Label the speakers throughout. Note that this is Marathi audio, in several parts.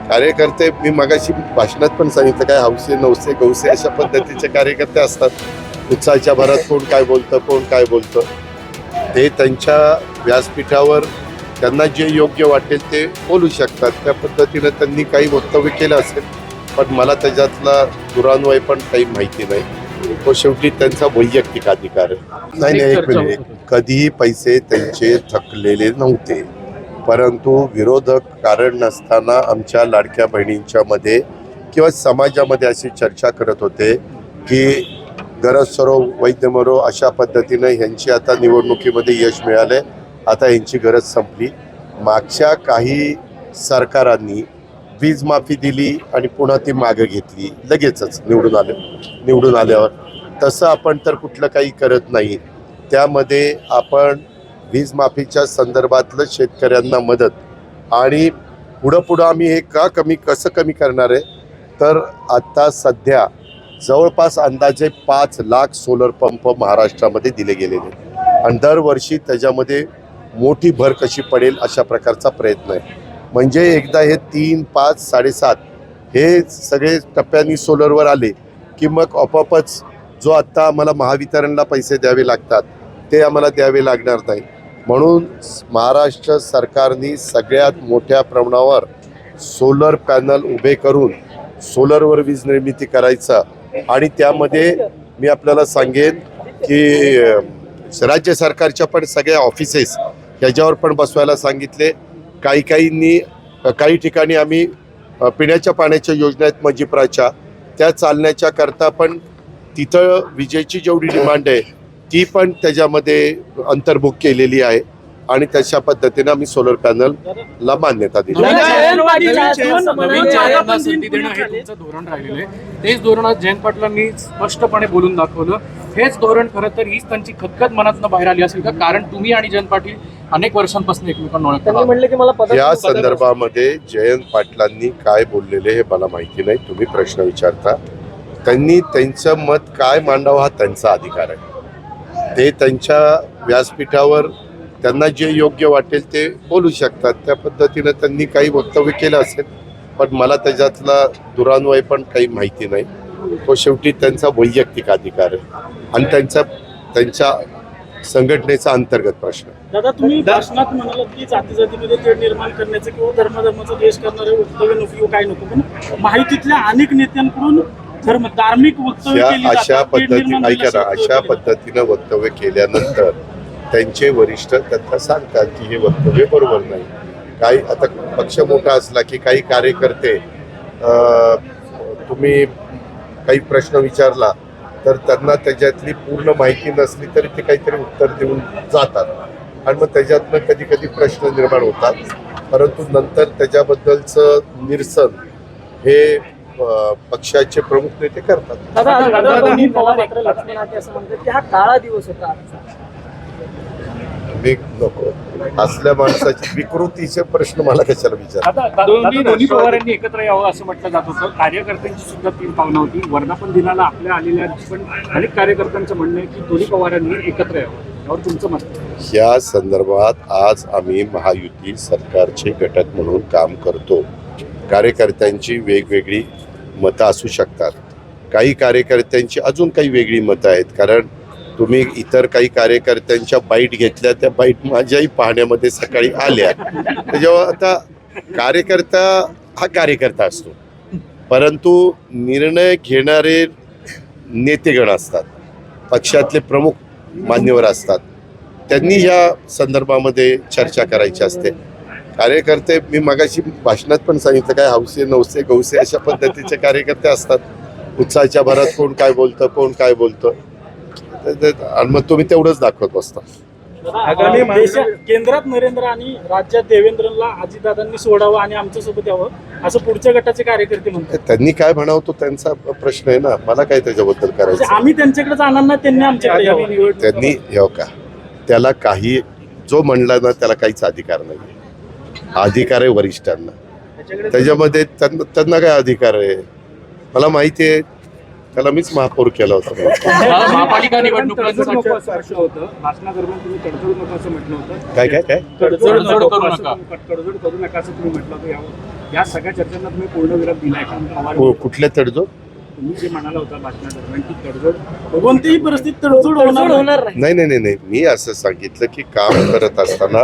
Speaker 1: कार्यकर्ते मी मगाशी भाषणात पण सांगितलं, काय हौसे नवसे गौसे अशा पद्धतीचे कार्यकर्ते असतात. उत्साहाच्या भरात कोण काय बोलतं ते त्यांच्या व्यासपीठावर त्यांना जे योग्य वाटेल ते बोलू शकतात. त्या पद्धतीने त्यांनी काही वक्तव्य केलं असेल, पण मला त्याच्यातला दुरान्वय पण काही माहिती नाही. तो शेवटी त्यांचा वैयक्तिक अधिकार आहे. नाही एक मिनिट, कधीही पैसे त्यांचे थकलेले नव्हते, परंतु विरोधक कारण नसताना आमच्या लाडक्या बहिणींच्या मध्ये किंवा समाजामध्ये अशी चर्चा करत होते की गरज सरो वैद्य मरो अशा पद्धतीने ह्यांची आता निवडणुकीमध्ये यश मिळाले, आता यांची गरज संपली. मागच्या काही सरकारांनी वीज माफी दिली आणि पुन्हा ती मागे घेतली लगेचच निवडून आल्यावर. तसं आपण तर कुठलं काही करत नाही. त्यामध्ये आपण वीज माफीच्या संदर्भातलं शेतकऱ्यांना मदत आणि पुढं आम्ही हे कसं कमी करणार आहे, तर आता सध्या जवळपास अंदाजे 5 लाख सोलर पंप महाराष्ट्रामध्ये दिले गेलेले आणि दरवर्षी त्याच्यामध्ये मोठी भर कशी पडेल अशा प्रकारचा प्रयत्न आहे. म्हणजे एकदा हे 3, 5, 7.5 हे सगळे टप्प्यांनी सोलरवर आले की मग आपोआपच जो आत्ता आम्हाला महावितरणला पैसे द्यावे लागतात ते आम्हाला द्यावे लागणार नाही. म्हणून महाराष्ट्र सरकारने सगळ्यात मोठ्या प्रमाणावर सोलर पॅनल उभे करून सोलरवर वीज निर्मिती करायचा. आणि त्यामध्ये मी आपल्याला सांगेन की राज्य सरकारच्या पण सगळ्या ऑफिसेस ह्याच्यावर पण बसवायला सांगितले. काही ठिकाणी आम्ही पिण्याच्या पाण्याच्या योजना आहेत मजिप्राच्या, त्या चालण्याच्या करता पण तिथं विजेची जेवढी डिमांड आहे ती पण त्याच्यामध्ये अंतर्भुक्त केलेली आहे आणि तशा पद्धतीने आम्ही सोलर पॅनलला मान्यता दिली.
Speaker 2: धोरण राहिलेलं आहे, तेच धोरण जयंत पाटलांनी स्पष्टपणे बोलून दाखवलं. हेच धोरण खरं तर हीच त्यांची खतखत मनातनं बाहेर आली असेल का? कारण तुम्ही आणि जयंत पाटील अनेक वर्षांपासून एकमेकांना ओळखता.
Speaker 1: या संदर्भामध्ये जयंत पाटलांनी काय बोललेले हे मला माहिती नाही. तुम्ही प्रश्न विचारता. त्यांनी त्यांचं मत काय मांडावं हा त्यांचा अधिकार आहे. ते त्यांच्या व्यासपीठावर त्यांना जे योग्य वाटेल ते बोलू शकतात. त्या पद्धतीने त्यांनी काही वक्तव्य केलं असेल, पण मला त्याच्यातला दुरान्वय पण काही माहिती नाही. तो शेवटी त्यांचा वैयक्तिक अधिकार आहे आणि त्यांच्या संघटनेचा अंतर्गत प्रश्न.
Speaker 3: दादा, तुम्ही भाषणात म्हणालात की जातीमध्ये तेढ निर्माण करण्याचं किंवा धर्माचा द्वेष करणारे वक्तव्य नको काय नको, पण माहितीतल्या अनेक नेत्यांकडून धार्मिक वक्तव्य
Speaker 1: अशा पद्धतीनं वक्तव्य केल्यानंतर त्यांचे वरिष्ठ त्यांना सांगतात की हे वक्तव्य बरोबर नाही. काही आता पक्ष मोठा असला की काही कार्यकर्ते तुम्ही काही प्रश्न विचारला तर त्यांना त्याच्यातली पूर्ण माहिती नसली तरी ते काहीतरी उत्तर देऊन जातात आणि मग त्याच्यातनं कधी प्रश्न निर्माण होतात. परंतु नंतर त्याच्याबद्दलचं निरसन हे पक्षाचे प्रमुख नेते करतात.
Speaker 3: हा काळा दिवस होता.
Speaker 1: नको असल्या माणसाची विकृतीचे प्रश्न मला कशाला विचार.
Speaker 2: दोन्ही पवारांनी एकत्र यावं असं म्हटलं जात होतं. कार्यकर्त्यांची सुद्धा 3 पावलं होती. वर्धापन दिनाला आपल्या आलेल्या पण अनेक कार्यकर्त्यांचं म्हणणं आहे की दोन्ही पवारांनी एकत्र यावं. यावर तुमचं मत?
Speaker 1: या संदर्भात आज आम्ही महायुती सरकारचे घटक म्हणून काम करतो. कार्यकर्त्यांची वेगवेगळी मतं असू शकतात. काही कार्यकर्त्यांची अजून काही वेगळी मतं आहेत. कारण तुम्ही इतर काही कार्यकर्त्यांच्या बाईट घेतल्या, त्या बाईट माझ्याही पाहण्यामध्ये सकाळी आल्या. जेव्हा आता कार्यकर्ता असतो, परंतु निर्णय घेणारे नेतेगण असतात, पक्षातले प्रमुख मान्यवर असतात, त्यांनी ह्या संदर्भामध्ये चर्चा करायची असते. कार्यकर्ते मी मगाशी भाषणात पण सांगितलं, काय हौसे नवसे गौसे अशा पद्धतीचे कार्यकर्ते असतात. उत्साहाच्या भरात कोण काय बोलतं आणि मग तुम्ही तेवढंच दाखवत बसता.
Speaker 3: केंद्रात नरेंद्र आणि राज्यात देवेंद्रला अजितदादांनी सोडावं आणि आमच्यासोबत यावं असं पुढच्या गटाचे कार्यकर्ते म्हणतात.
Speaker 1: त्यांनी काय म्हणावं तो त्यांचा प्रश्न आहे ना, मला काय त्याच्याबद्दल करायचं.
Speaker 3: आम्ही त्यांच्याकडे जाणार नाही, त्यांनी आमच्याकडे.
Speaker 1: त्यांनी का त्याला काही जो म्हणला ना त्याला काहीच अधिकार नाही. अधिकार आहे वरिष्ठांना. त्याच्यामध्ये त्यांना काय अधिकार आहे मला माहिती आहे. त्याला मीच महापौर केला होता.
Speaker 2: महापालिका निवडणुकांचं होतं. भाषणादरम्यान तुम्ही तडजोड नको असं म्हटलं होतं.
Speaker 1: काय
Speaker 2: तडजोड करू नका असं तुम्ही म्हटलं होतं. या सगळ्या चर्चांना तुम्ही पूर्णविराम दिलाय का पवार
Speaker 1: कुठल्या तडजोड?
Speaker 2: तुम्ही जे म्हणाला होता भाषणादरम्यान की तडजोड
Speaker 3: कोणतीही परिस्थितीत तडजोड होणार नाही.
Speaker 1: नाही. मी असं सांगितलं की काम करत असताना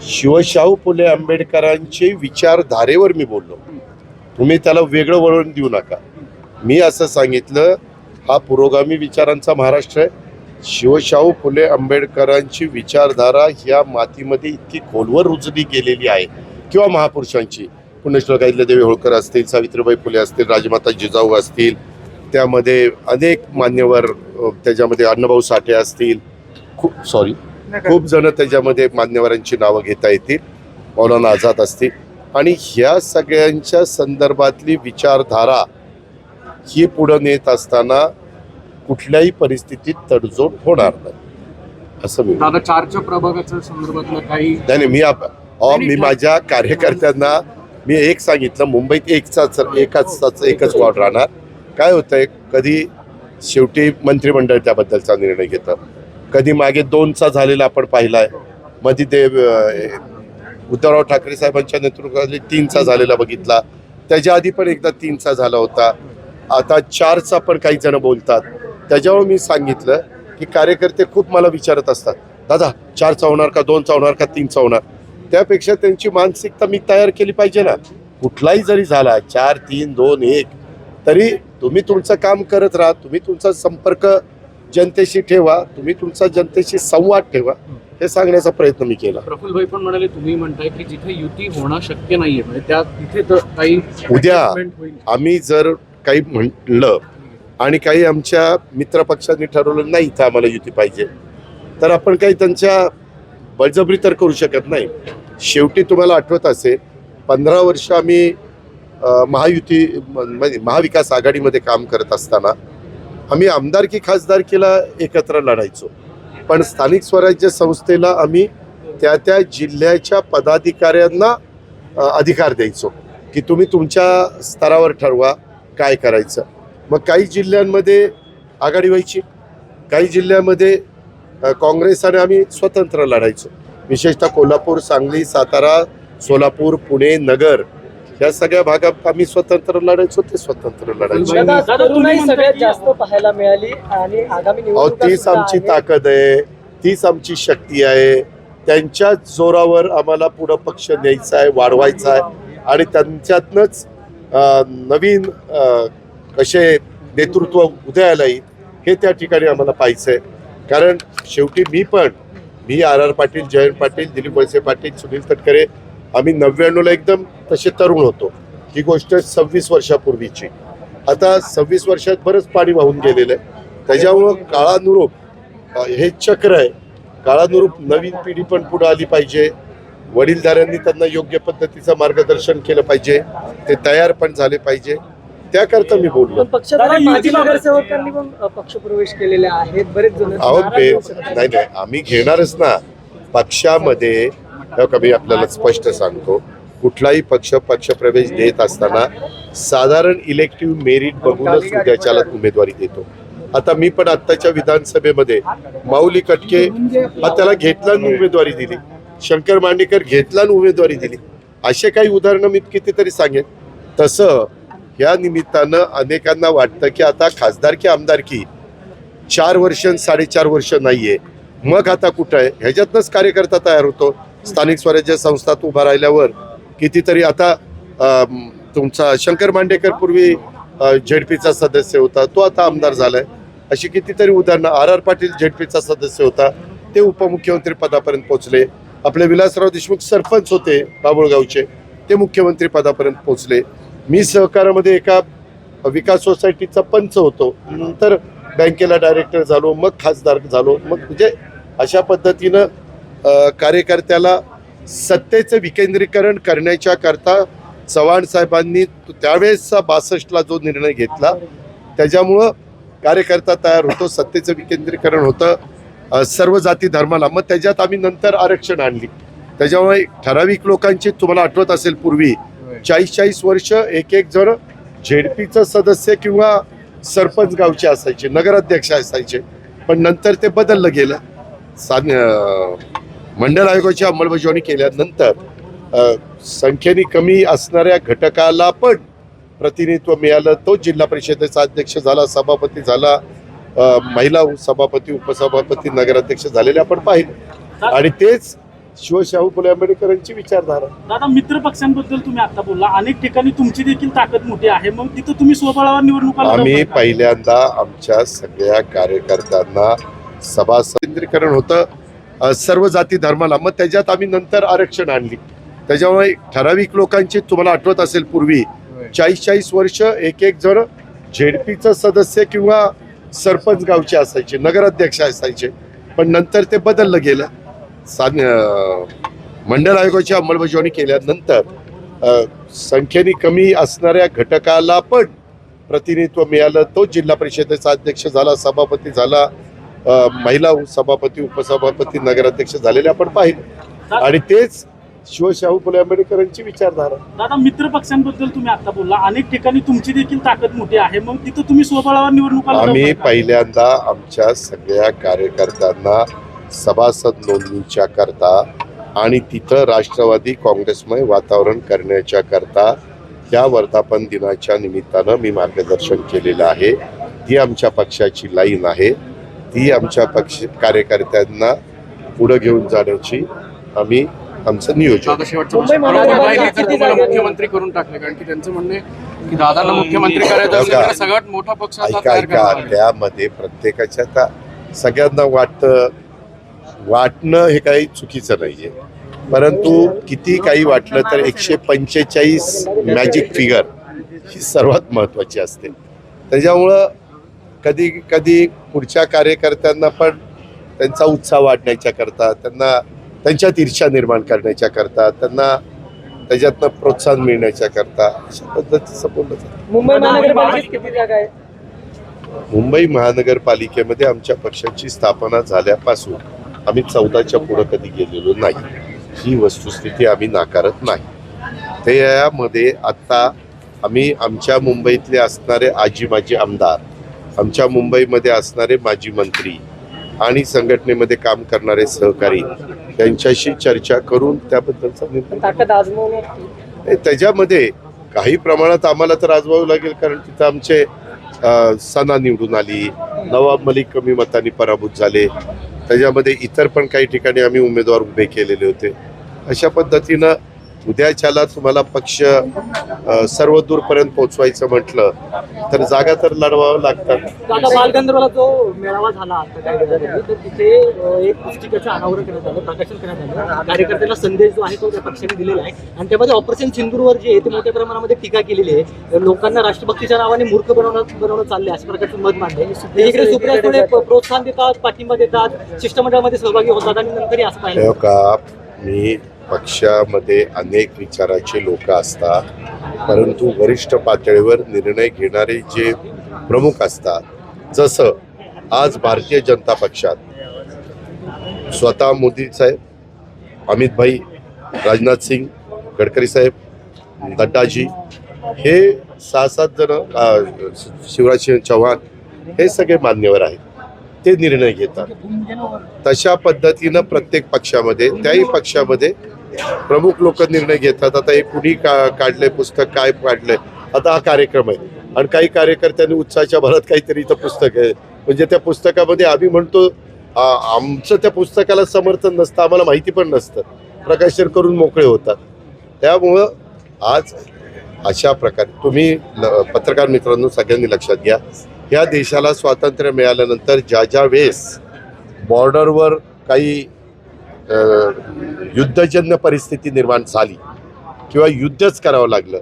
Speaker 1: शिवशाहू फुले आंबेडकरांचे विचारधारेवर मी बोललो. तुम्ही त्याला वेगळं वळण देऊ नका. मी असं सांगितलं, हा पुरोगामी विचारांचा महाराष्ट्र आहे. शिवशाहू फुले आंबेडकरांची विचारधारा ह्या मातीमध्ये इतकी खोलवर रुजली गेलेली आहे, किंवा महापुरुषांची पुण्यश्लोक अहिल्यादेवी होळकर असतील, सावित्रीबाई फुले असतील, राजमाता जिजाऊ असतील, त्यामध्ये अनेक मान्यवर, त्याच्यामध्ये अण्णाभाऊ साठे असतील, खूप जण त्याच्यामध्ये मान्यवरांची नावं घेता येतील, मौलाना आझाद असतील, आणि ह्या सगळ्यांच्या संदर्भातली विचारधारा ही पुढं नेत असताना कुठल्याही परिस्थितीत तडजोड होणार नाही असं मी
Speaker 2: दादा 4च्या प्रभागाच्या संदर्भातलं काही
Speaker 1: नाही. मी माझ्या कार्यकर्त्यांना मी एक सांगितलं, मुंबईत एकच वॉर्ड राहणार. काय होतंय, कधी शेवटी मंत्रिमंडळ त्याबद्दलचा निर्णय घेतं, कधी मागे 2चा झालेला आपण पाहिलाय, मध्ये ते उद्धवराव ठाकरे साहेबांच्या नेतृत्वाखाली 3चा झालेला बघितला, त्याच्या आधी पण एकदा 3चा झाला होता, आता 4चा पण काही जण बोलतात. त्याच्यावर मी सांगितलं की कार्यकर्ते खूप मला विचारत असतात, दादा 4चा होणार का, 2चा होणार का, 3चा होणार. त्यापेक्षा त्यांची मानसिकता मी तयार केली पाहिजे ना. कुठलाही जरी झाला 4, 3, 2, 1 तरी तुम्ही तुमचं काम करत राहा, तुम्ही तुमचा संपर्क जनतेशी ठेवा, तुम्ही तुमचा जनतेशी संवाद ठेवा, हे सांगण्याचा प्रयत्न मी केला.
Speaker 2: प्रफुल्लभाई पण म्हणाले, तुम्ही म्हणताय की जिथे युती होणं शक्य नाहीये, म्हणजे त्या तिथे तर काही
Speaker 1: उद्या
Speaker 2: adjustment होईल.
Speaker 1: आम्ही जर काही म्हटलं आणि काही आमच्या मित्रपक्षांनी ठरवलं नाही इथं आम्हाला युती पाहिजे, तर आपण काही त्यांच्या बळजबरी तर करू शकत नाही. शेवटी तुम्हाला आठवत असेल 15 वर्ष आम्ही महायुती म्हणजे महाविकास आघाडीमध्ये काम करत असताना आम्ही आमदारकी खासदारकीला एकत्र लढायचो, पण स्थानिक स्वराज्य संस्थेला आम्ही त्या जिल्ह्याच्या पदाधिकाऱ्यांना अधिकार द्यायचो की तुम्ही तुमच्या स्तरावर ठरवा काय करायचं. मग काही जिल्ह्यांमध्ये आघाडी व्हायची, काही जिल्ह्यामध्ये काँग्रेस आणि आम्ही स्वतंत्र लढायचो. विशेषतः कोल्हापूर, सांगली, सातारा, सोलापूर, पुणे, नगर या सगळ्या भागात आम्ही स्वतंत्र लढायचो, ते स्वतंत्र लढायचो.
Speaker 3: दादा,
Speaker 4: तरुणाई सगळ्यात जास्त पाहायला मिळाली आणि आगामी निवडणुका
Speaker 1: तीच
Speaker 4: सुद्धा
Speaker 1: आमची
Speaker 4: आहेत.
Speaker 1: ताकद आहे, तीच आमची शक्ती आहे. त्यांच्या जोरावर आम्हाला पुढं पक्ष न्यायचा आहे, वाढवायचा आहे, आणि त्यांच्यातनंच नवीन कसे नेतृत्व उदयाला येईल हे त्या ठिकाणी आम्हाला पाहायचं आहे. कारण शेवटी मी RR पाटील, जयंत पाटील, दिलीप वळसे पाटील, सुनील तटकरे, आम्ही 99ला एकदम तसे तरुण होतो. ही गोष्ट 26 वर्षापूर्वीची. आता 26 वर्षात बरंच पाणी वाहून गेलेलं आहे. त्याच्यामुळं काळानुरूप हे चक्र आहे, काळानुरूप नवीन पिढी पण पुढे आली पाहिजे. वडीलधाऱ्यांनी त्यांना योग्य पद्धतीचं मार्गदर्शन केलं पाहिजे, ते तयार पण झाले पाहिजे. त्याकरता मी बोललो.
Speaker 4: पण पक्षात माजी नगरसेवकांनी पण पक्षप्रवेश केलेले आहेत बरेच जण.
Speaker 1: नाही, आम्ही घेणारच ना. पक्षामध्ये मी आपल्याला स्पष्ट सांगतो, कुठलाही पक्षप्रवेश देत असताना साधारण इलेक्टिव्ह मेरिट बघूनच उद्याच्याला उमेदवारी देतो. आता मी पण आत्ताच्या विधानसभेमध्ये माऊली कटके त्याला घेतला आणि उमेदवारी दिली, शंकर मांडेकर घेतला आणि उमेदवारी दिली. असे काही उदाहरणं मी कितीतरी सांगेन. तसं या निमित्तानं अनेकांना वाटतं की आता खासदारकी आमदारकी 4 वर्ष 4.5 वर्ष नाहीये, मग आता कुठं आहे. ह्याच्यातनंच कार्यकर्ता तयार होतो. स्थानिक स्वराज्य संस्थात उभा राहिल्यावर कितीतरी, आता तुमचा शंकर मांडेकर पूर्वी झेडपीचा सदस्य होता, तो आता आमदार झालाय. अशी कितीतरी उदाहरणं. RR पाटील झेडपीचा सदस्य होता, ते उपमुख्यमंत्री पदापर्यंत पोहोचले. आपले विलासराव देशमुख सरपंच होते बाबुळगावचे, ते मुख्यमंत्री पदापर्यंत पोहोचले. मी सहकारामध्ये एका विकास सोसायटीचा पंच होतो, नंतर बँकेला डायरेक्टर झालो, मग खासदार झालो. मग म्हणजे अशा पद्धतीनं कार्यकर्त्याला सत्तेचं विकेंद्रीकरण करण्याच्या करता चव्हाण साहेबांनी त्यावेळेसचा 62ला जो निर्णय घेतला, त्याच्यामुळं कार्यकर्ता तयार होतो. सत्तेचं विकेंद्रीकरण होतं सर्व जाती धर्माला. मग त्याच्यात आम्ही नंतर आरक्षण आणली. त्याच्यामुळे ठराविक लोकांची, तुम्हाला आठवत असेल पूर्वी 40-40 वर्ष एक जण झेडपीचं सदस्य किंवा सरपंच गावचे असायचे, नगराध्यक्ष असायचे, पण नंतर ते बदललं गेलं. मंडळ आयोगाची अंमलबजावणी केल्यानंतर संख्येने कमी असणाऱ्या घटकाला पण प्रतिनिधित्व मिळालं. तो जिल्हा परिषदेचा अध्यक्ष झाला, सभापती झाला, महिला सभापती, उपसभापती, नगराध्यक्ष झालेले आपण पाहिले. आणि तेच शिवशाहू फुले आंबेडकरांची विचारधारा.
Speaker 3: दादा, मित्र पक्षांबद्दल तुम्ही आता बोलला, अनेक ठिकाणी तुमची देखील ताकद मोठी आहे, मग तिथं तुम्ही स्वबळावर निवडणुका
Speaker 1: आम्ही
Speaker 3: लढवता का?
Speaker 1: पहिल्यांदा आमच्या सगळ्या कार्यकर्त्यांना सभासद केंद्रीकरण होतं सर्व जाती धर्माला, मग त्याच्यात आम्ही नंतर आरक्षण आणली. त्याच्यामुळे ठराविक लोकांची, तुम्हाला आठवत असेल पूर्वी 40-40 वर्ष एक जण झेडपीचं सदस्य किंवा सरपंच गावचे असायचे, नगराध्यक्ष असायचे, पण नंतर ते बदललं गेलं. मंडळ आयोगाची अंमलबजावणी केल्यानंतर संख्येने कमी असणाऱ्या घटकाला पण प्रतिनिधित्व मिळालं. तो जिल्हा परिषदेचा अध्यक्ष झाला, सभापती झाला, महिला सभापती, उपसभापती, नगराध्यक्ष झालेले आपण पाहिले. आणि तेच शिवशाहू फुले आंबेडकरांची विचारधारा.
Speaker 3: दादा, मित्र पक्षांबद्दल तुम्ही आता बोलला, अनेक ठिकाणी तुमची देखील ताकद मोठी आहे, मग तिथं तुम्ही स्वबळावर निवडणुका
Speaker 1: आम्ही
Speaker 3: लढवता का?
Speaker 1: पहिल्यांदा आमच्या सगळ्या कार्यकर्त्यांना सभासद नोंदणीच्या करता आणि तिथं राष्ट्रवादी काँग्रेसमय वातावरण करण्याच्या करता या वर्धापन दिनाच्या निमित्तानं मी मार्गदर्शन केलेलं आहे. ती आमच्या पक्षाची लाईन आहे. ती आमच्या पक्ष कार्यकर्त्यांना पुढे घेऊन जाण्याची आम्ही आमचं नियोजन.
Speaker 2: आता शेवटचा
Speaker 4: मुंबई
Speaker 2: प्रश्न.
Speaker 4: महानगरपालिका
Speaker 2: राहिली तर
Speaker 4: किती
Speaker 2: तुम्हाला
Speaker 4: जागा-
Speaker 2: मुख्यमंत्री करून टाकले, कारण की त्यांचं म्हणणं आहे की दादाला मुख्यमंत्री करायचं असेल तर सगळ्यात मोठा पक्ष आता
Speaker 1: ऐका
Speaker 2: तयार
Speaker 1: ऐका
Speaker 2: करावा लागेल.
Speaker 1: त्यामध्ये प्रत्येकाच्या आता सगळ्यांना वाटणं हे काही चुकीचं नाहीये, परंतु किती काही वाटलं तर 145 मॅजिक फिगर ही सर्वात महत्वाची असते. त्याच्यामुळं कधी कधी पुढच्या कार्यकर्त्यांना पण त्यांचा उत्साह वाढण्याच्या करता, त्यांना त्यांच्यात ईर्ष्या निर्माण करण्याच्या करता, त्यांना त्याच्यातनं प्रोत्साहन मिळण्याच्या करता अशा पद्धतीचं बोललं जातं.
Speaker 4: मुंबई महानगरपालिकेत किती जागा आहे?
Speaker 1: मुंबई महानगरपालिकेमध्ये आमच्या पक्षाची स्थापना झाल्यापासून आम्ही 14च्या पुढं कधी गेलेलो नाही. ही वस्तुस्थिती आम्ही नाकारत नाही. त्यामध्ये आत्ता आम्ही आमच्या मुंबईतले असणारे आजी माजी आमदार, आमच्या मुंबईमध्ये असणारे माजी मंत्री आणि संघटनेमध्ये काम करणारे सहकारी यांच्याशी चर्चा करून त्याबद्दलचा निर्णय.
Speaker 4: ताकद आजमावण्यात
Speaker 1: त्याच्यामध्ये काही प्रमाणात आम्हाला तर आजवावं लागेल, कारण तिथं आमचे सना निवडून आली, नवाब मलिक कमी मतांनी पराभूत झाले. त्याच्यामध्ये इतर पण काही ठिकाणी आम्ही उमेदवार उभे केलेले होते. अशा पद्धतीनं उद्याच्याला तुम्हाला पक्ष सर्व दूरपर्यंत पोहोचवायचं म्हटलं तर जागा तर लढवावं लागतात.
Speaker 4: दादा, बालगंधर्वाला जो मेळावा झाला आता काही दिवसापूर्वी, तर तिथे एक पुस्तिकेचं अनावरण करण्यात आलं, प्रकाशन करण्यात आलं. कार्यकर्त्यांना संदेश जो आहे तो त्या पक्षाने दिलेला आहे आणि त्यामध्ये ऑपरेशन सिंदूरवर जे आहे ते मोठ्या प्रमाणामध्ये टीका केलेली आहे. लोकांना राष्ट्रभक्तीच्या नावाने मूर्ख बनवणं चाललंय अशा प्रकारचं मत मांडलंय. इकडे सुप्रिया सुळे प्रोत्साहन देतात, पाठिंबा देतात, शिष्टमंडळामध्ये सहभागी होतात आणि नंतरही असं पाहिलं.
Speaker 1: हो का, मी पक्षामध्ये अनेक विचाराचे लोक असतात, परंतु वरिष्ठ पातळीवर निर्णय घेणारे जे प्रमुख असतात, जसं आज भारतीय जनता पक्षात स्वतः मोदी साहेब, अमित भाई, राजनाथ सिंग, गडकरी साहेब, नड्डाजी हे 6-7 जण, शिवराज सिंह चौहान हे सगळे मान्यवर आहेत. ते निर्णय घेतात. तशा पद्धतीनं प्रत्येक पक्षामध्ये, त्याही पक्षामध्ये प्रमुख लोक निर्णय घेतात. आता हे कुणी काढलंय पुस्तक, काय काढलंय, आता हा कार्यक्रम आहे आणि काही कार्यकर्त्यांनी उत्साहाच्या भरात काहीतरी इथं पुस्तक आहे, म्हणजे त्या पुस्तकामध्ये आम्ही म्हणतो आमचं त्या पुस्तकाला समर्थन नसतं, आम्हाला माहिती पण नसतं, प्रकाशन करून मोकळे होतात. त्यामुळं आज अशा प्रकारे तुम्ही पत्रकार मित्रांनो सगळ्यांनी लक्षात घ्या, या देशाला स्वातंत्र्य मिळाल्यानंतर ज्या वेळेस बॉर्डरवर काही युद्धजन्य परिस्थिती निर्माण झाली किंवा युद्धच करावं लागलं,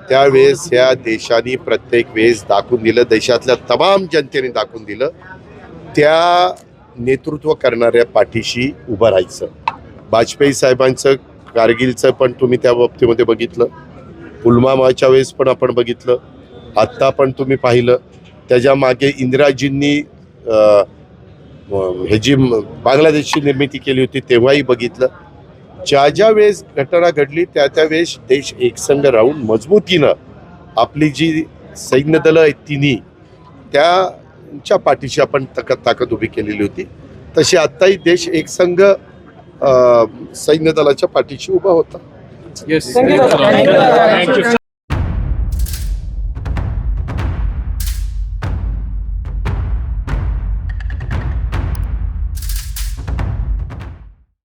Speaker 1: त्यावेळेस या देशाने प्रत्येक वेळेस दाखवून दिलं, देशातल्या तमाम जनतेने दाखवून दिलं, त्या नेतृत्व करणाऱ्या पाठीशी उभं राहायचं. वाजपेयी साहेबांचं कारगिलचं पण तुम्ही त्या बाबतीमध्ये बघितलं, पुलवामाच्या वेळेस पण आपण बघितलं, आत्ता पण तुम्ही पाहिलं. त्याच्या मागे इंदिराजींनी ह्याची बांगलादेशची निर्मिती केली होती तेव्हाही बघितलं. ज्या वेळेस घटना घडली त्या वेळेस देश एकसंघ राहून मजबूतीनं आपली जी सैन्य दलं आहेत तिन्ही त्यांच्या पाठीशी आपण ताकद उभी केलेली होती. तशी आत्ताही देश एकसंघ सैन्य दलाच्या पाठीशी उभा होता.
Speaker 2: Yes
Speaker 4: Thank you.